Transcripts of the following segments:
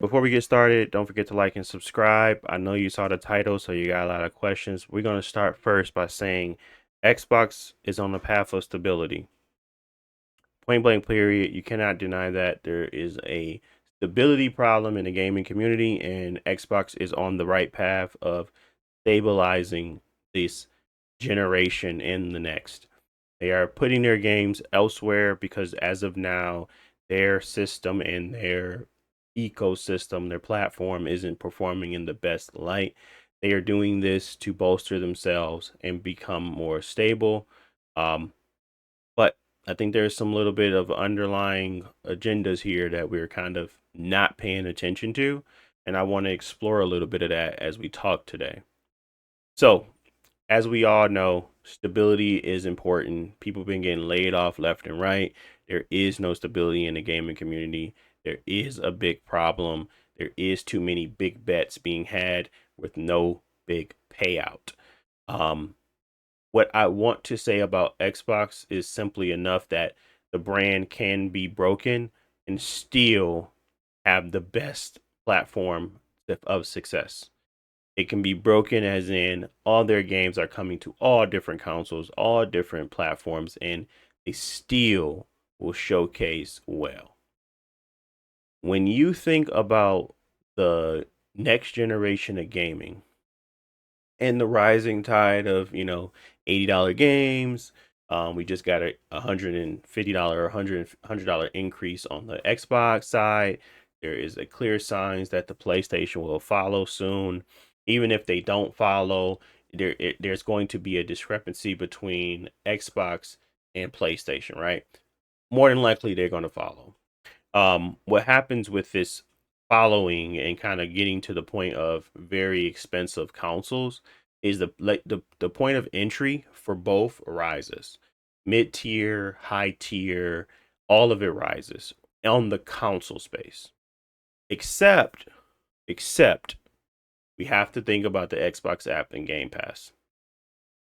Before we get started, don't forget to like and subscribe. I know you saw the title, so you got a lot of questions. We're going to start first by saying Xbox is on the path of stability. Point blank, period. You cannot deny that there is a stability problem in the gaming community, and Xbox is on the right path of stabilizing this generation and the next. They are putting their games elsewhere because as of now, their system and their ecosystem, their platform isn't performing in the best light. They are doing this to bolster themselves and become more stable. Um, but I think there's some little bit of underlying agendas here that we're kind of not paying attention to. And I want to explore a little bit of that as we talk today. So, as we all know, stability is important. People have been getting laid off left and right. There is no stability in the gaming community. There is a big problem. There is too many big bets being had with no big payout. Um, what I want to say about Xbox is simply enough that the brand can be broken and still have the best platform of success. It can be broken as in all their games are coming to all different consoles, all different platforms, and they still will showcase well. When you think about the next generation of gaming and the rising tide of, $80 games, we just got a $150 or $100 increase on the Xbox side. There is a clear signs that the PlayStation will follow soon. Even if they don't follow, there's going to be a discrepancy between Xbox and PlayStation, right? More than likely, they're going to follow. What happens with this following and kind of getting to the point of very expensive consoles is the point of entry for both rises. Mid tier, high tier, all of it rises on the console space. Except, except we have to think about the Xbox app and Game Pass.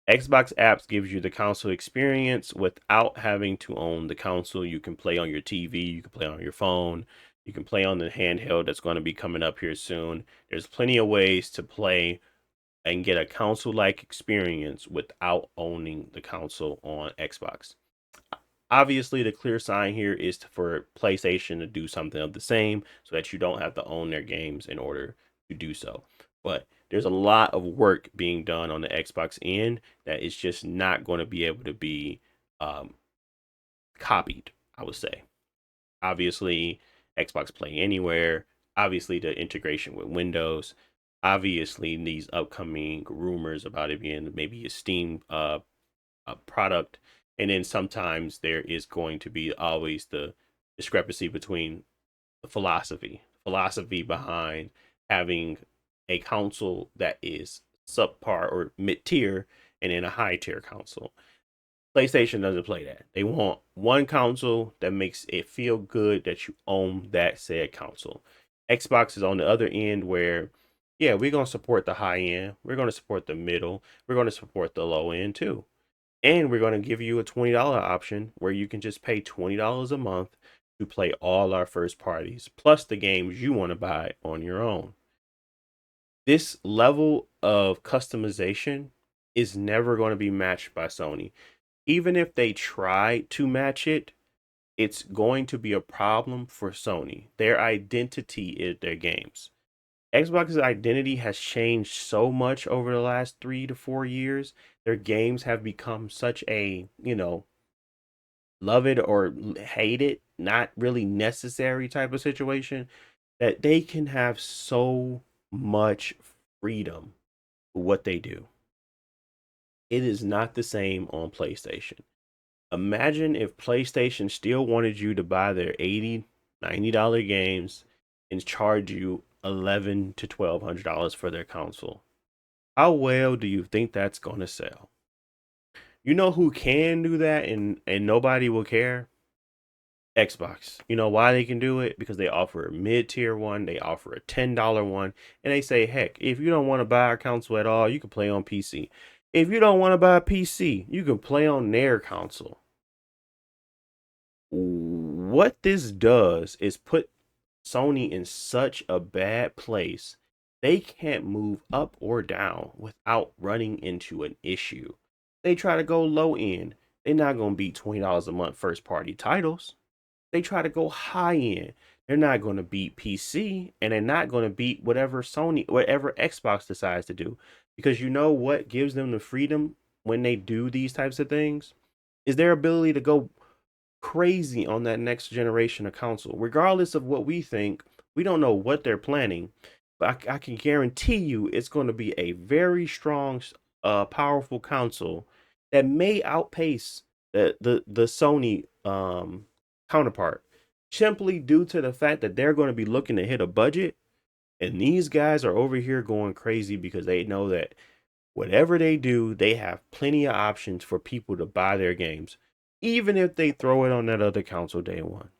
Xbox apps gives you the console experience without having to own the console. You can play on your TV, you can play on your phone, you can play on the handheld that's going to be coming up here soon. There's plenty of ways to play and get a console-like experience without owning the console on Xbox. Obviously, the clear sign here is for PlayStation to do something of the same so that you don't have to own their games in order to do so. But there's a lot of work being done on the Xbox end that is just not going to be able to be um, copied, I would say. Obviously, Xbox Play Anywhere, obviously, the integration with Windows, obviously, these upcoming rumors about it being maybe a Steam product. And then sometimes there is going to be always the discrepancy between the philosophy behind having a console that is subpar or mid tier and then a high tier console. PlayStation doesn't play that. They want one console that makes it feel good that you own that said console. Xbox is on the other end where, yeah, we're going to support the high end. We're going to support the middle. We're going to support the low end too. And we're going to give you a $20 option where you can just pay $20 a month to play all our first parties, plus the games you want to buy on your own. This level of customization is never going to be matched by Sony. Even if they try to match it, it's going to be a problem for Sony. Their identity is their games. Xbox's identity has changed so much over the last 3 to 4 years. Their games have become such a, love it or hate it, not really necessary type of situation that they can have so much freedom with what they do. It is not the same on PlayStation. Imagine if PlayStation still wanted you to buy their $80, $90 games and charge you $11 to $1,200 for their console. How well do you think that's going to sell? You know who can do that and nobody will care? Xbox. You know why they can do it? Because they offer a mid-tier one, they offer a $10 one, and they say, heck, if you don't want to buy our console at all, you can play on PC. If you don't want to buy a PC, you can play on their console. What this does is put Sony in such a bad place. They can't move up or down without running into an issue. They try to go low end, they're not going to beat $20 a month first party titles. They try to go high end, they're not going to beat PC, and they're not going to beat whatever Xbox decides to do. Because you know what gives them the freedom when they do these types of things is their ability to go crazy on that next generation of console. Regardless of what we think, we don't know what they're planning, but I can guarantee you it's going to be a very strong, powerful console that may outpace the Sony counterpart, simply due to the fact that they're going to be looking to hit a budget, and these guys are over here going crazy because they know that whatever they do, they have plenty of options for people to buy their games, even if they throw it on that other console day one.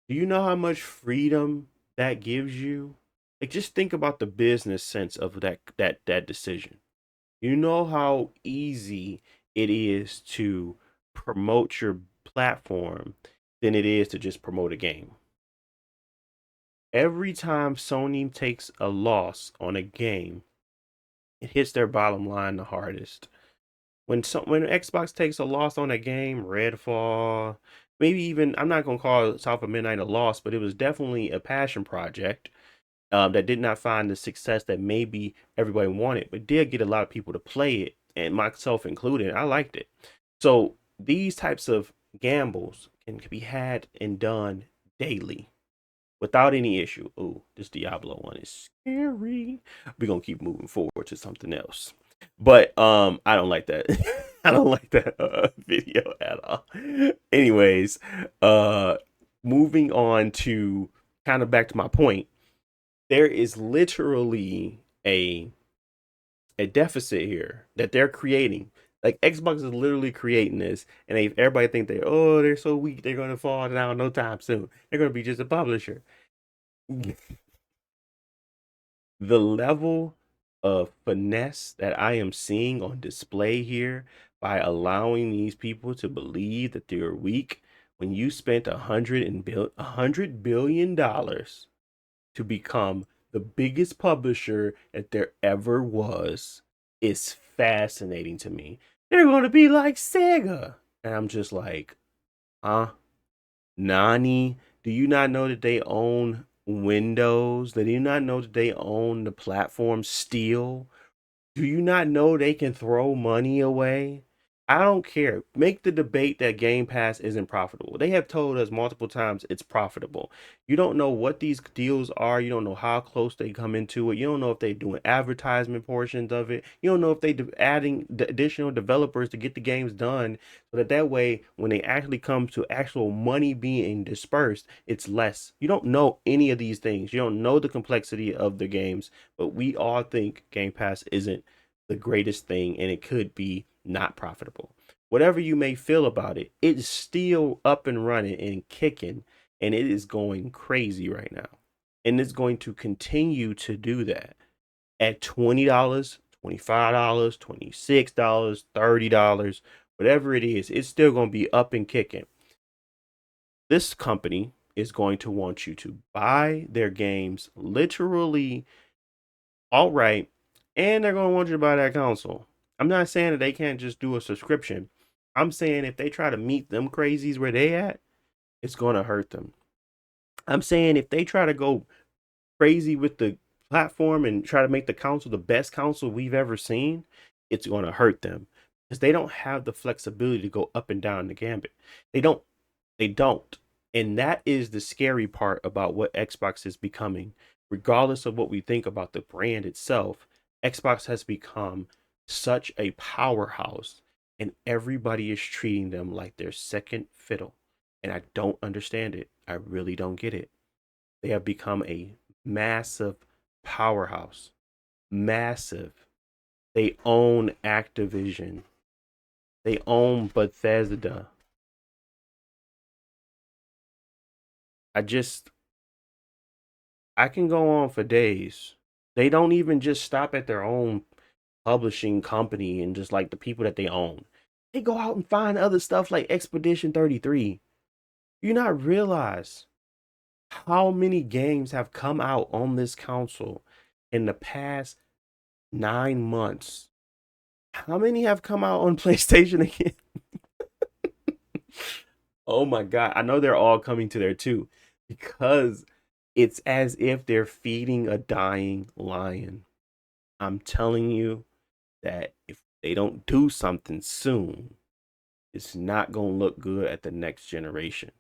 Do you know how much freedom that gives you? Like, just think about the business sense of that decision. You know how easy it is to promote your platform than it is to just promote a game. Every time Sony takes a loss on a game, it hits their bottom line the hardest. When Xbox takes a loss on a game, Redfall, maybe even I'm not gonna call South of Midnight a loss, but it was definitely a passion project that did not find the success that maybe everybody wanted, but did get a lot of people to play it, and myself included. I liked it. So these types of gambles can be had and done daily without any issue. Oh, this Diablo one is scary. We're gonna keep moving forward to something else. But I don't like that. I don't like that video at all. Anyways, uh moving on to kind of back to my point, there is literally a deficit here that they're creating. Like Xbox is literally creating this, and everybody think they're so weak, they're gonna fall down no time soon. They're gonna be just a publisher. The level of finesse that I am seeing on display here by allowing these people to believe that they're weak when you spent $100 billion to become the biggest publisher that there ever was is fascinating to me. They're going to be like Sega. And I'm just like, huh? Nani, do you not know that they own Windows? Do you not know that they own the platform Steel? Do you not know they can throw money away? I don't care. Make the debate that Game Pass isn't profitable. They have told us multiple times it's profitable. You don't know what these deals are. You don't know how close they come into it. You don't know if they're doing advertisement portions of it. You don't know if they adding the additional developers to get the games done so that way when they actually come to actual money being dispersed, it's less. You don't know any of these things. You don't know the complexity of the games, but we all think Game Pass isn't the greatest thing and it could be not profitable. Whatever you may feel about it, it's still up and running and kicking, and it is going crazy right now. And it's going to continue to do that at $20, $25, $26, $30, whatever it is, it's still going to be up and kicking. This company is going to want you to buy their games literally outright, and they're going to want you to buy that console. I'm not saying that they can't just do a subscription. I'm saying if they try to meet them crazies where they at, it's going to hurt them. I'm saying if they try to go crazy with the platform and try to make the console the best console we've ever seen, it's going to hurt them because they don't have the flexibility to go up and down the gambit. They don't. They don't. And that is the scary part about what Xbox is becoming. Regardless of what we think about the brand itself, Xbox has become such a powerhouse, and everybody is treating them like their second fiddle. And I don't understand it. I really don't get it. They have become a massive powerhouse. Massive. They own Activision. They own Bethesda. I just I can go on for days. They don't even just stop at their own publishing company and just like the people that they own. They go out and find other stuff like Expedition 33. You not realize How many games have come out on this console in the past 9 months? How many have come out on PlayStation again? Oh my God. I know they're all coming to there too, because it's as if they're feeding a dying lion. I'm telling you that if they don't do something soon, it's not going to look good at the next generation.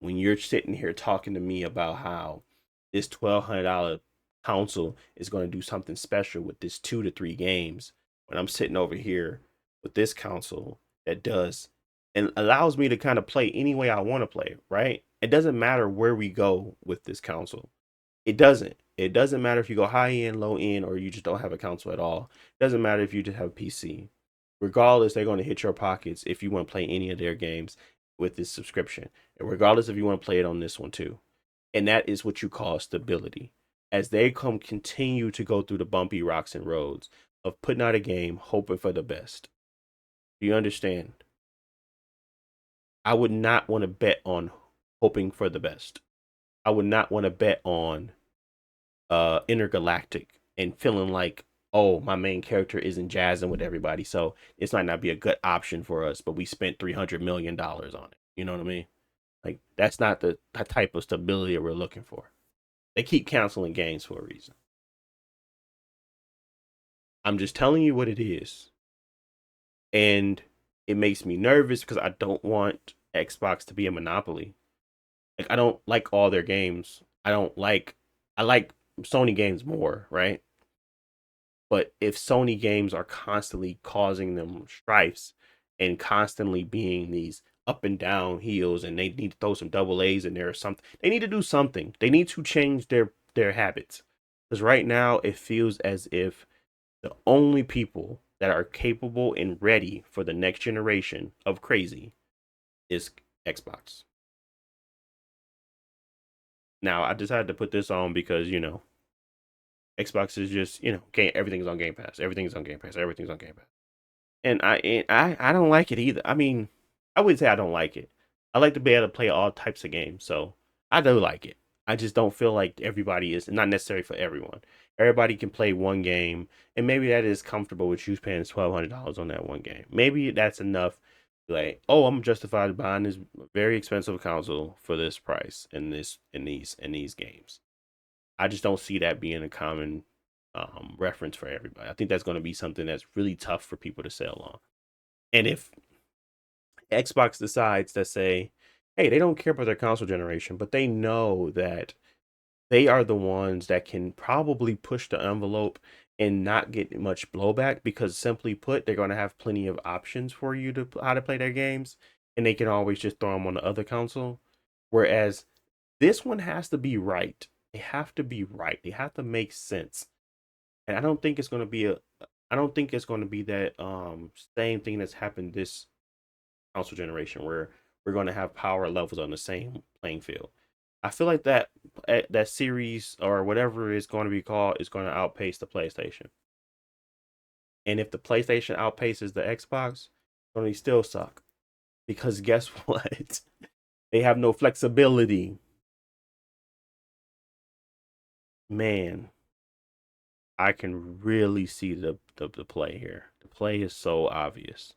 When you're sitting here talking to me about how this $1,200 console is going to do something special with this 2 to 3 games, when I'm sitting over here with this console that does and allows me to kind of play any way I want to play, right? It doesn't matter where we go with this console. It doesn't. It doesn't matter if you go high end, low end, or you just don't have a console at all. It doesn't matter if you just have a PC. Regardless, they're going to hit your pockets if you want to play any of their games with this subscription. And regardless if you want to play it on this one too. And that is what you call stability. As they continue to go through the bumpy rocks and roads of putting out a game, hoping for the best. Do you understand? I would not want to bet on hoping for the best. I would not want to bet on intergalactic and feeling like, oh, my main character isn't jazzing with everybody, so this might not be a good option for us, but we spent $300 million on it. You know what I mean? Like that's not the type of stability that we're looking for. They keep canceling games for a reason. I'm just telling you what it is. And it makes me nervous because I don't want Xbox to be a monopoly. Like I don't like all their games. I like Sony games more, right? But if Sony games are constantly causing them strifes and constantly being these up and down heels, and they need to throw some double A's in there or something, they need to do something. They need to change their habits. Because right now it feels as if the only people that are capable and ready for the next generation of crazy is Xbox. Now I decided to put this on because Xbox is just everything's on Game Pass. Everything's on Game Pass. Everything's on Game Pass. And I don't like it either. I mean, I wouldn't say I don't like it. I like to be able to play all types of games, so I do like it. I just don't feel like everybody is not necessary for everyone. Everybody can play one game, and maybe that is comfortable with you paying $1,200 on that one game. Maybe that's enough. Like, oh, I'm justified buying this very expensive console for this price and these games. I just don't see that being a common reference for everybody. I think that's going to be something that's really tough for people to sell on. And if Xbox decides to say, hey, they don't care about their console generation, but they know that they are the ones that can probably push the envelope and not get much blowback because simply put, they're going to have plenty of options for you to how to play their games, and they can always just throw them on the other console. Whereas this one has to be right. They have to be right. They have to make sense. And I don't think it's going to be that same thing that's happened this console generation where we're going to have power levels on the same playing field. I feel like that series or whatever it's going to be called is going to outpace the PlayStation. And if the PlayStation outpaces the Xbox, it's going to still suck because guess what? They have no flexibility. Man, I can really see the play here. The play is so obvious.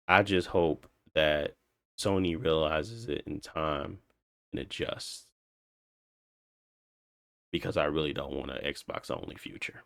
I just hope that Sony realizes it in time and adjusts because I really don't want an Xbox only future.